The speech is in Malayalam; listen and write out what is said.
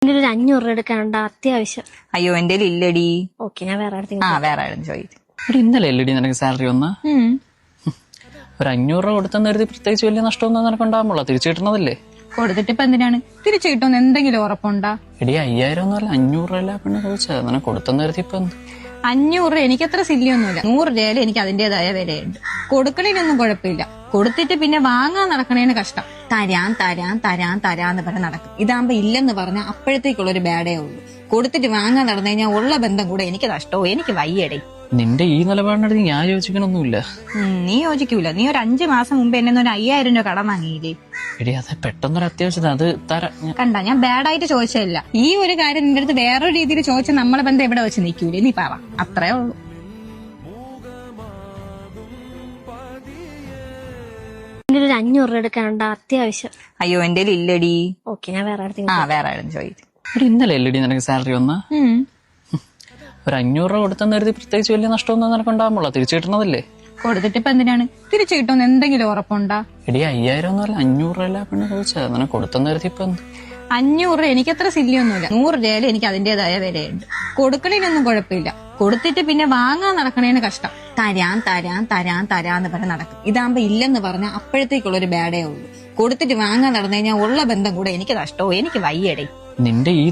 ഒരു 500 രൂപ എടുക്കാനുണ്ട് അത്യാവശ്യം. അയ്യോ എന്റെ ഇല്ലടി. ഓക്കെ, ഞാൻ വേറെ വേറെ ആരും ചോദിക്കും. ഇന്നലെ എല്ലടി നിനക്ക് സാലറി വന്ന ഒരു 500 രൂപ കൊടുത്തെന്ന് കരുതി പ്രത്യേകിച്ച് വലിയ നഷ്ടമൊന്നും നിനക്ക് ഉണ്ടാകുമ്പോൾ തിരിച്ചു കിട്ടണതല്ലേ. കൊടുത്തിട്ട് ഇപ്പൊ എന്തിനാണ് തിരിച്ചു കിട്ടുമെന്ന് എന്തെങ്കിലും ഉറപ്പുണ്ടാ? എടി 5000 ഒന്നും അല്ല 500 രൂപ അല്ല പെണ്ണ് ചോദിച്ചത്. നിനക്ക് കൊടുത്തെന്ന് കരുതി ഇപ്പൊ എന്ത്? 500 രൂപ എനിക്കത്ര സില്ലിയൊന്നുമില്ല. 100 രൂപയിൽ എനിക്ക് അതിന്റേതായ വിലയുണ്ട്. കൊടുക്കണേനൊന്നും കുഴപ്പമില്ല. കൊടുത്തിട്ട് പിന്നെ വാങ്ങാൻ നടക്കണേന് കഷ്ടം. തരാന്ന് പറഞ്ഞ് നടക്കും. ഇതാകുമ്പോ ഇല്ലെന്ന് പറഞ്ഞാൽ അപ്പോഴത്തേക്കുള്ളൊരു ബാഡേ ഉള്ളൂ. കൊടുത്തിട്ട് വാങ്ങാൻ നടന്നു കഴിഞ്ഞാൽ ഉള്ള ബന്ധം കൂടെ എനിക്ക് നഷ്ടവും. എനിക്ക് വയ്യടേ. നിന്റെ ഈ നിലപാടിനടുത്ത് ഞാൻ യോജിക്കണമൊന്നുമില്ല. നീ യോജിക്കൂല. നീ ഒരു 5 മാസം മുമ്പ് എന്നെ ഒരു 5000 രൂപ കടം വാങ്ങിയില്ലേ? എടി അത് പെട്ടെന്നൊരു അത്യാവശ്യത അത് കണ്ട, ഞാൻ ബാഡായിട്ട് ചോദിച്ചതല്ല. ഈ ഒരു കാര്യം നിന്റെ അടുത്ത് വേറൊരു രീതിയിൽ ചോദിച്ചാൽ നമ്മളെ ബന്ധം എവിടെ വെച്ച് നിൽക്കൂലേ? നീ പറ. അത്രേ ഉള്ളൂ. ഒരു 500 രൂപ എടുക്കാനുണ്ട് അത്യാവശ്യം. അയ്യോ എന്റെ ഇല്ലടി. ഓക്കെ, ഞാൻ വേറെ വേറെ ആരും ചോദിക്കും. ഇന്നലെ എല്ലടി നിനക്ക് സാലറി വന്ന ഒരു 500 രൂപ കൊടുത്തെന്ന് കരുതി പ്രത്യേകിച്ച് വലിയ നഷ്ടമൊന്നും നിനക്ക് ഉണ്ടാകുമ്പോൾ തിരിച്ചു കിട്ടണതല്ലേ. കൊടുത്തിട്ട് ഇപ്പൊ എന്തിനാണ് തിരിച്ചു കിട്ടുമെന്ന് എന്തെങ്കിലും ഉറപ്പുണ്ടാ? എടി 5000 ഒന്നും അല്ല 500 രൂപ അല്ല പെണ്ണ് ചോദിച്ചത്. നിനക്ക് കൊടുത്തെന്ന് കരുതി ഇപ്പൊ എന്ത്? 500 രൂപ എനിക്കത്ര സില്ലിയൊന്നുമില്ല. 100 രൂപയിൽ എനിക്ക് അതിന്റേതായ വിലയുണ്ട്. കൊടുക്കണേനൊന്നും കുഴപ്പമില്ല. കൊടുത്തിട്ട് പിന്നെ വാങ്ങാൻ നടക്കണേന് കഷ്ടം. തരാന്ന് പറഞ്ഞ് നടക്കും. ഇതാകുമ്പോ ഇല്ലെന്ന് പറഞ്ഞാൽ അപ്പോഴത്തേക്കുള്ളൊരു ബാഡേ ഉള്ളൂ. കൊടുത്തിട്ട് വാങ്ങാൻ നടന്നു കഴിഞ്ഞാൽ ഉള്ള ബന്ധം കൂടെ എനിക്ക് നഷ്ടവും. എനിക്ക് വയ്യടേ. നിന്റെ ഈ